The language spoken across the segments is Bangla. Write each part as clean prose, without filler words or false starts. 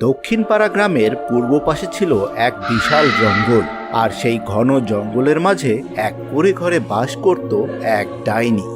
দক্ষিণপাড়া গ্রামের পূর্ব পাশে ছিল এক বিশাল জঙ্গল, আর সেই ঘন জঙ্গলের মাঝে এক কুঁড়ে ঘরে বাস করত এক ডাইনি।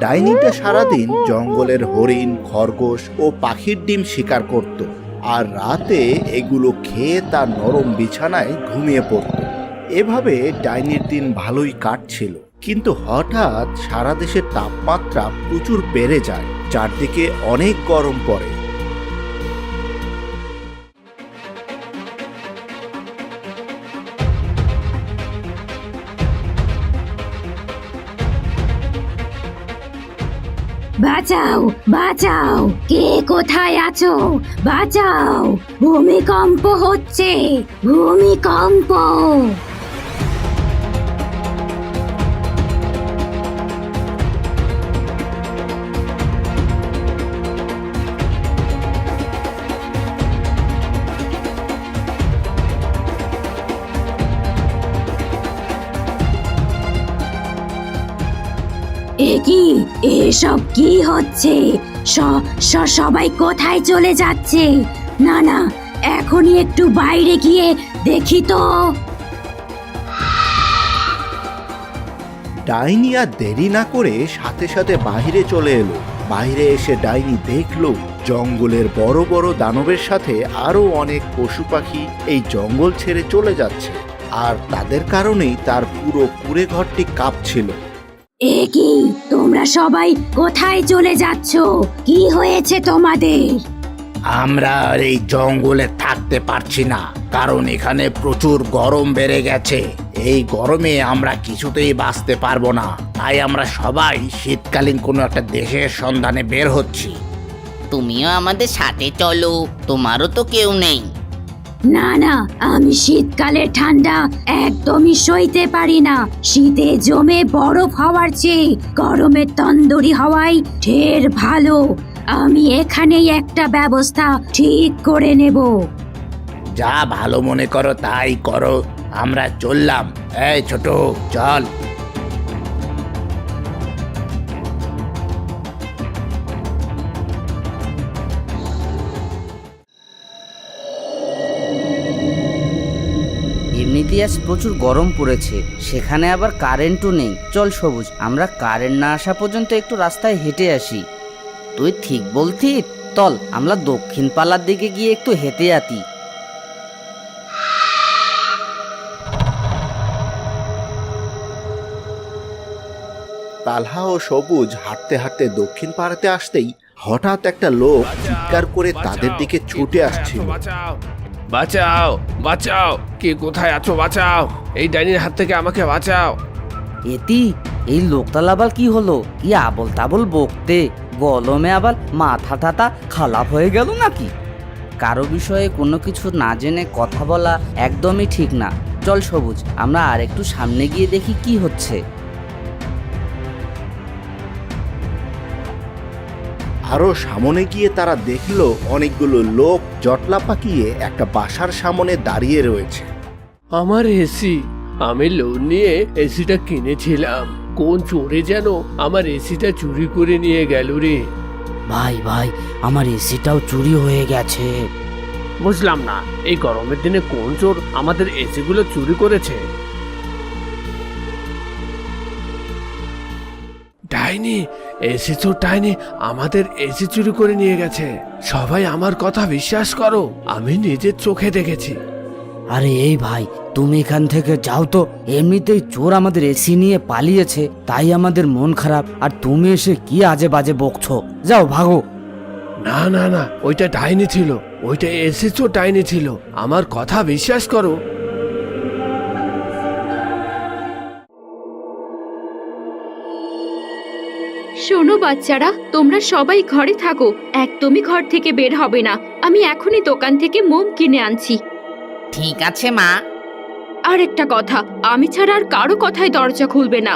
ডাইনিটা সারাদিন জঙ্গলের হরিণ, খরগোশ ও পাখির ডিম শিকার করত, আর রাতে এগুলো খেয়ে তার নরম বিছানায় ঘুমিয়ে পড়ত। এভাবে ডাইনির দিন ভালোই কাটছিল, কিন্তু হঠাৎ সারা দেশের তাপমাত্রা প্রচুর বেড়ে যায়, চারদিকে অনেক গরম পড়ে। বাঁচাও বাঁচাও, কে কোথায় আছো? বাঁচাও, ভূমিকম্প হচ্ছে, ভূমিকম্প। কি এসব কি হচ্ছে? সবাই কোথায় চলে যাচ্ছে? না না, এখনই একটু বাইরে গিয়ে দেখি তো। ডাইনি আর দেরি না করে সাথে সাথে বাইরে চলে এলো। বাইরে এসে ডাইনি দেখলো জঙ্গলের বড় বড় দানবের সাথে আরো অনেক পশু পাখি এই জঙ্গল ছেড়ে চলে যাচ্ছে, আর তাদের কারণেই তার পুরো কুঁড়ে ঘরটি কাঁপছিল। এ কি, তোমরা সবাই কোথায় চলে যাচ্ছ? কি হয়েছে তোমাদের? আমরা এই জঙ্গলে থাকতে পারছি না, কারণ এখানে প্রচুর গরম বেড়ে গেছে। এই গরমে আমরা কিছুতেই বাঁচতে পারবো না, তাই আমরা সবাই শীতকালীন কোনো একটা দেশের সন্ধানে বের হচ্ছি। তুমিও আমাদের সাথে চলো, তোমারও তো কেউ নেই। না না, আমি শীতকালের ঠান্ডা একদমই সইতে পারি না। শীতে জমে বরফ হওয়ার চেয়ে গরমে তন্দুরি হওয়াই ঢের ভালো। আমি এখানেই একটা ব্যবস্থা ঠিক করে নেব। যা ভালো মনে করো তাই করো, আমরা চললাম। এই ছোট, চল। এমনিতেই আজ প্রচুর গরম পড়েছে, সেখানে আবার কারেন্টও নেই। চল সবুজ, আমরা কারেন্ট না আসা পর্যন্ত একটু রাস্তায় হেঁটে আসি। তুই ঠিক বলতি, চল আমরা দক্ষিণ পালার দিকে গিয়ে একটু হেঁটে আতি। তালহা ও সবুজ হাঁটতে হাঁটতে দক্ষিণ পাড়াতে আসতেই হঠাৎ একটা লোক চিৎকার করে তাদের দিকে ছুটে আসছিল। বাঁচাও বাঁচাও, কে কোথায় আছো? বাঁচাও, এই ডাইনির হাত থেকে আমাকে বাঁচাও। এতি, এই লোকটার আবার কি হলো? কি আবল তাবল বকতে, গলমে আবার মাথা টাথা খারাপ হয়ে গেল নাকি? কারো বিষয়ে কোনো কিছু না জেনে কথা বলা একদমই ঠিক না। চল সবুজ, আমরা আর একটু সামনে গিয়ে দেখি কি হচ্ছে। আরো সামনে গিয়ে তারা দেখলো অনেকগুলো লোক জটলা পাকিয়ে একটা বাসার সামনে দাঁড়িয়ে রয়েছে। আমার এসি, আমি লোন নিয়ে এসিটা কিনেছিলাম। কোন চোরে যেন আমার এসিটা চুরি করে নিয়ে গেল রে। ভাই ভাই, আমার এসিটাও চুরি হয়ে গেছে। বুঝলাম না, এই গরমের দিনে কোন চোর আমাদের এসিগুলো চুরি করেছে? ডাইনি, এসি চোর ডাইনি আমাদের এসি চুরি করে নিয়ে গেছে। সবাই আমার কথা বিশ্বাস করো, আমি নিজের চোখে দেখেছি। আরে এই ভাই, তুমি এখান থেকে যাও তো। এমনিতেই চোর আমাদের এসি নিয়ে পালিয়েছে, তাই আমাদের মন খারাপ, আর তুমি এসে কি আজে বাজে বকছো। যাও ভাগো। না না না, ওইটা ডাইনি ছিল, ওইটা এসি চোর ডাইনি ছিল, আমার কথা বিশ্বাস করো। শোনো বাচ্চারা, তোমরা সবাই ঘরে থাকো, একদমই ঘর থেকে বের হবে না। আমি এখনই দোকান থেকে মোম কিনে আনছি। ঠিক আছে মা। আর একটা কথা, আমি ছাড়া আর কারো কথায় দরজা খুলবে না।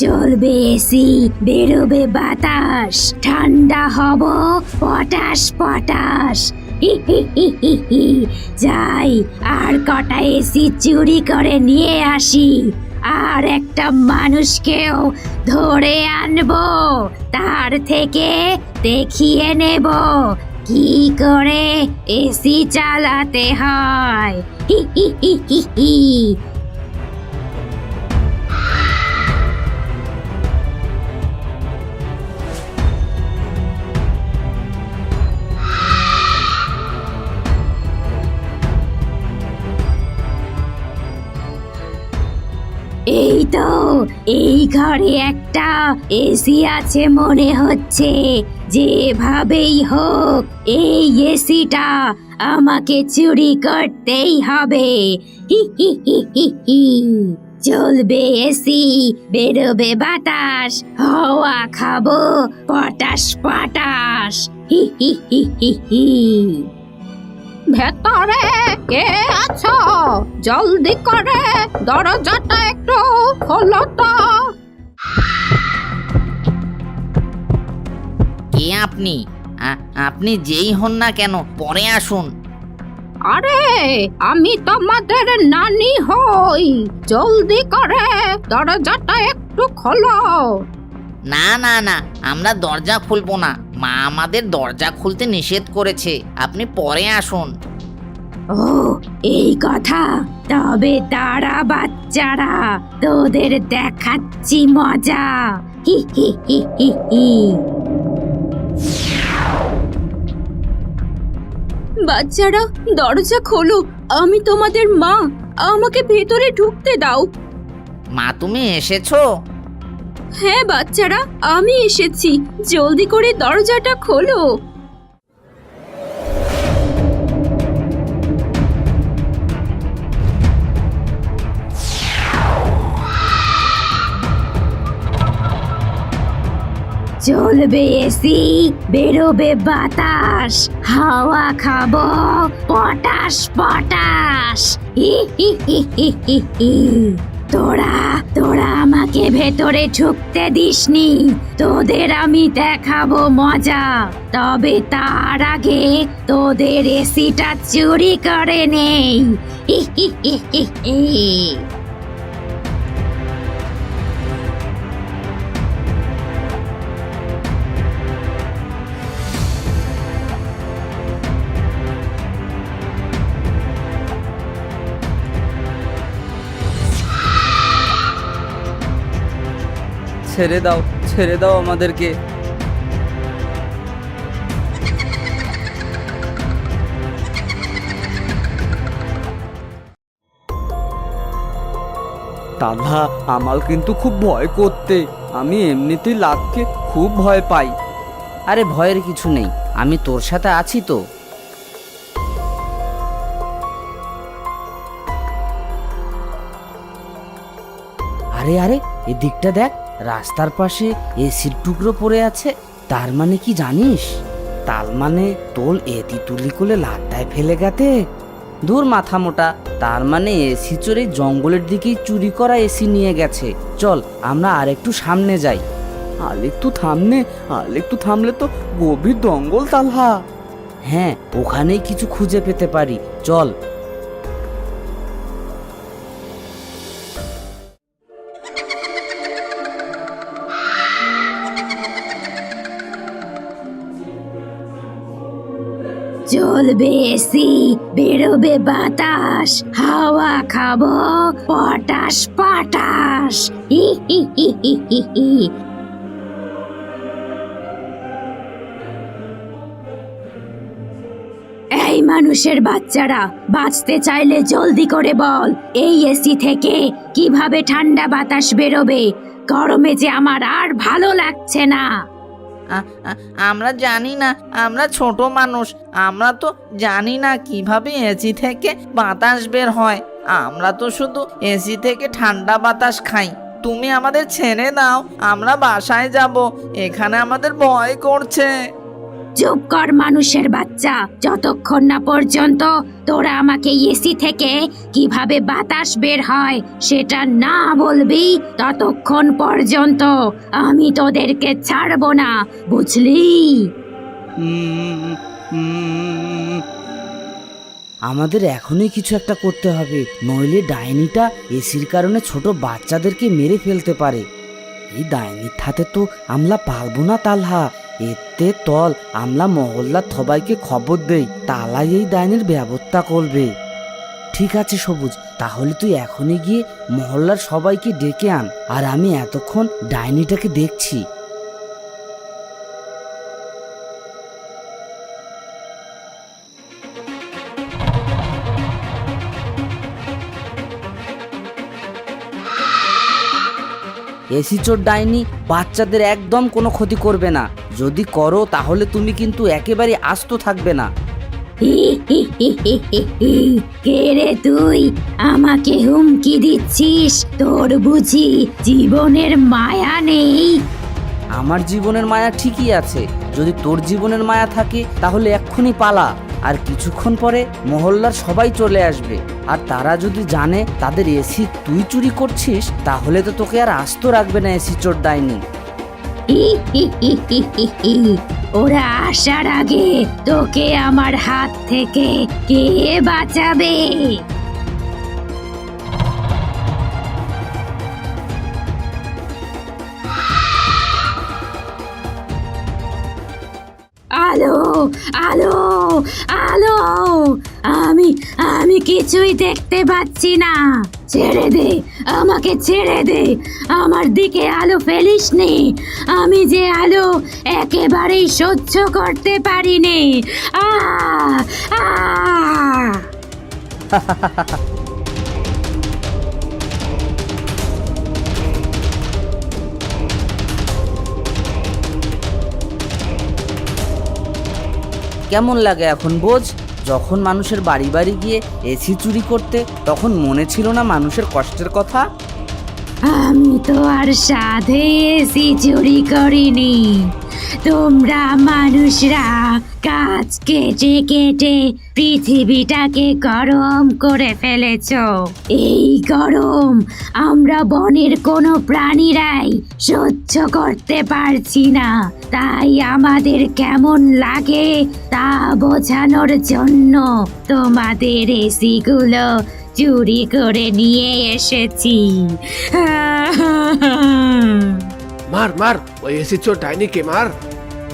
চলবে এসি, বেরোবে বাতাস, ঠান্ডা হব পটাশ পটাশ। যাই আর কটা এসি চুরি করে নিয়ে আসি, আর একটা মানুষকেও ধরে আনবো, তার থেকে দেখিয়ে নেব কি করে এসি চালাতে হয়। এই তো, এই ঘরে একটা এসি আছে মনে হচ্ছে। যেভাবেই হোক এই এসিটা আমাকে চুরি করতেই হবে। চলবে এসি, বেরোবে বাতাস, হাওয়া খাবো পটাশ পটাশ। ভেতরে কে আছো? জলদি করে দরজাটা একটু খোলো তো। কে আপনি? আপনি যেই হন না কেন, পরে আসুন। আরে আমি তোমাদের নানি হই, জলদি করে দরজাটা একটু খোলো। না না না, আমরা দরজা খুলবো না। মা আমাদের দরজা খুলতে নিষেধ করেছে। আপনি পরে আসুন। ও এই কথা, তবে তারা বাচ্চারা, তোদের দেখাচ্ছি মজা। হি হি হি হি হি। বাচ্চারা, দরজা খোলো, আমি তোমাদের মা, আমাকে ভেতরে ঢুকতে দাও। মা, তুমি এসেছো? হ্যাঁ বাচ্চারা, আমি এসেছি, জলদি করে দরজাটা খোলো। চলবে এসি, বেরোবে বাতাস, হাওয়া খাবো পটাশ পটাশ। হি হি হি হি হি হি। তোরা তোরা আমাকে ভেতরে ঢুকতে দিসনি, তোদের আমি দেখাবো মজা। তবে তার আগে তোদের এসিটা চুরি করে নেই। হি হি হি হি হি। ছেড়ে দাও আমাদেরকে। দাদা, আমার কিন্তু খুব ভয় করতে, আমি এমনিতেই লাটকে খুব ভয় পাই। আরে ভয়ের কিছু নেই, আমি তোর সাথে আছি তো। আরে আরে, এদিকটা দেখ, রাস্তার পাশে এসির টুকরো পড়ে আছে। তার মানে কি জানিস? তার মানে তোল এতি তুলি করে লাট্টায় ফেলে গেতে। দূর মাথা মোটা, তার মানে এসি চোরে জঙ্গলের দিকেই চুরি করা এসি নিয়ে গেছে। চল আমরা আর একটু সামনে যাই। আরেকটু থামলে তো গভীর জঙ্গল তালহা। হ্যাঁ, ওখানেই কিছু খুঁজে পেতে পারি, চল। চলবে এসি, বেরোবে বাতাস, হাওয়া খাবো পটাশ পটাশ। হি হি হি হি হি হি। এই মানুষের বাচ্চারা, বাঁচতে চাইলে জলদি করে বল, এই এসি থেকে কিভাবে ঠান্ডা বাতাস বেরোবে? গরমে যে আমার আর ভালো লাগছে না। আমরা জানি না, আমরা ছোট মানুষ, আমরা তো জানি না কিভাবে এসি থেকে বাতাস বের হয়। আমরা তো শুধু এসি থেকে ঠান্ডা বাতাস খাই। তুমি আমাদের ছেড়ে দাও, আমরা বাসায় যাব, এখানে আমাদের ভয় করছে। চুপ কর মানুষের বাচ্চা, যতক্ষণ না পর্যন্ত তোরা আমাকে এসি থেকে কিভাবে বাতাস বের হয় সেটা না বলবি, ততক্ষণ পর্যন্ত আমি তোদেরকে ছাড়বো না, বুঝলি? আমাদের এখনই কিছু একটা করতে হবে, নইলে ডাইনিটা এসির কারণে ছোট বাচ্চাদেরকে মেরে ফেলতে পারে। এই ডাইনির হাতে তো আমরা পারবো না তালহা। এতে তল আমরা মহল্লার সবাইকে খবর দেই, তালাই এই ডাইনির ব্যবস্থা করবে। ঠিক আছে সবুজ, তাহলে তুই এখনই গিয়ে মহল্লার সবাইকে ডেকে আন, আর আমি এতক্ষণ ডাইনিটাকে দেখছি। এসি চোর ডাইনি বাচ্চাদের একদম কোনো ক্ষতি করবে না, যদি করো তাহলে তুমি কিন্তু একেবারে আস্ত থাকবে না। কে রে তুই? আমাকে হুমকি দিচ্ছিস? তোর বুঝি জীবনের মায়া নেই? আমার জীবনের মায়া ঠিকই আছে, যদি তোর জীবনের মায়া থাকে তাহলে এক্ষুনি পালা, আর কিছুক্ষণ পরে মহল্লার সবাই চলে আসবে, আর তারা যদি জানে তাদের এসি তুই চুরি করছিস তাহলে তো তোকে আর আস্ত রাখবে না এসি চোর ডাইনি। ওরা আসার আগে তোকে আমার হাত থেকে কে বাঁচাবে? আলো আলো আলো, আমি আমি কিছুই দেখতে পাচ্ছি না। ছেড়ে দে, আমাকে ছেড়ে দে, আমার দিকে আলো ফেলিস নে। আমি যে আলো একেবারেই সহ্য করতে পারিনি। আ আ কেমন লাগে এখন বোঝ? যখন মানুষের বাড়ি বাড়ি গিয়ে এসি চুরি করতে, তখন মনে ছিল না মানুষের কষ্টের কথা? আমি তো আর সাধে এসি চুরি করিনি। তোমরা মানুষরা গাছ কেটে কেটে পৃথিবীটাকে গরম করে ফেলেছো। এই গরম আমরা বনের কোনো প্রাণীরাই সহ্য করতে পারছি না। তাই আমাদের কেমন লাগে তা বোঝানোর জন্য তোমাদের এসিগুলো চুরি করে নিয়ে এসেছি। মার মার, ওই এসি চোর ডাইনিকে মার।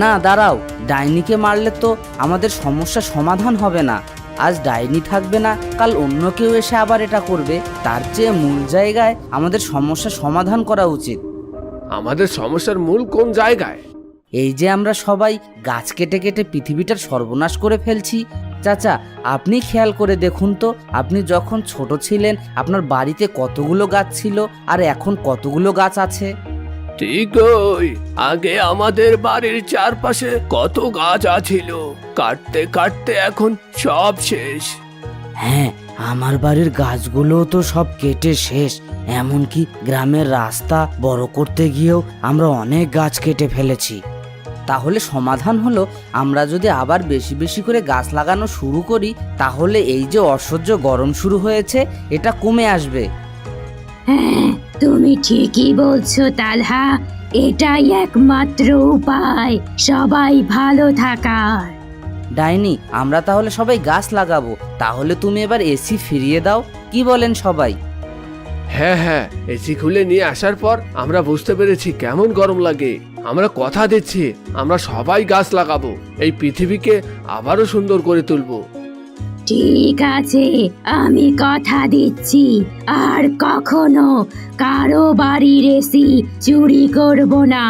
না দাঁড়াও, ডাইনিকে মারলে তো আমাদের সমস্যার সমাধান হবে না। আজ ডাইনি থাকবে না, কাল অন্য কেউ এসে আবার এটা করবে। তার চেয়ে মূল জায়গায় আমাদের সমস্যার সমাধান করা উচিত। আমাদের সমস্যার মূল কোন জায়গায়? এই যে আমরা সবাই গাছ কেটে কেটে পৃথিবীটার সর্বনাশ করে ফেলছি। চাচা, আপনি খেয়াল করে দেখুন তো, আপনি যখন ছোট ছিলেন আপনার বাড়িতে কতগুলো গাছ ছিল আর এখন কতগুলো গাছ আছে? ঠিকই, আগে আমাদের বাড়ির চারপাশে কত গাছ আছিল, কাটতে কাটতে এখন সব শেষ। হ্যাঁ, আমার বাড়ির গাছগুলো তো সব কেটে শেষ। এমনকি গ্রামের রাস্তা বড় করতে গিয়েও আমরা অনেক গাছ কেটে ফেলেছি। তাহলে সমাধান হলো, আমরা যদি আবার বেশি বেশি করে গাছ লাগানো শুরু করি, তাহলে এই যে অসহ্য গরম শুরু হয়েছে এটা কমে আসবে। হ্যাঁ, তুমি ঠিকই বলছো তালহা। এটাই একমাত্র উপায় সবাই ভালো থাকার। ডাইনি, আমরা তাহলে সবাই গাছ লাগাবো। তাহলে তুমি এবার এসি ফিরিয়ে দাও, কি বলেন সবাই? হ্যাঁ হ্যাঁ, এসি খুলে নিয়ে আসার পর আমরা বুঝতে পেরেছি কেমন গরম লাগে। আমরা কথা দিচ্ছি, আমরা সবাই গাছ লাগাবো, এই পৃথিবীকে আবারও সুন্দর করে তুলবো। ঠিক আছে, আমি কথা দিচ্ছি আর কখনো কারো বাড়ির এসি চুরি করব না।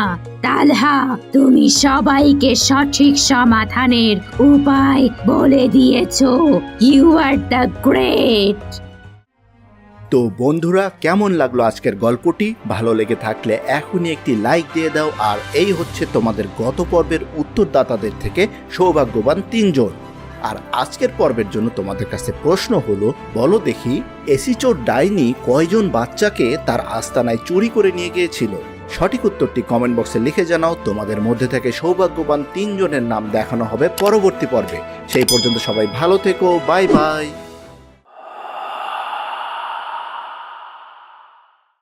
তালহা, তুমি সবাইকে সঠিক সমাধানের উপায় বলে দিয়েছো। You are the great. তো বন্ধুরা, কেমন লাগলো আজকের গল্পটি? ভালো লেগে থাকলে এখনই একটি লাইক দিয়ে দাও। আর এই হচ্ছে তোমাদের গত পর্বের উত্তরদাতাদের থেকে সৌভাগ্যবান 3 জন। আর আজকের পর্বের জন্য তোমাদের কাছে প্রশ্ন হলো, বলো দেখি এসি চোর ডাইনি কয়জন বাচ্চাকে তার আস্তানায় চুরি করে নিয়ে গিয়েছিল? সঠিক উত্তরটি কমেন্ট বক্সে লিখে জানাও। তোমাদের মধ্যে থেকে সৌভাগ্যবান 3 জনের নাম দেখানো হবে পরবর্তী পর্বে। সেই পর্যন্ত সবাই ভালো থেকো, বাই বাই।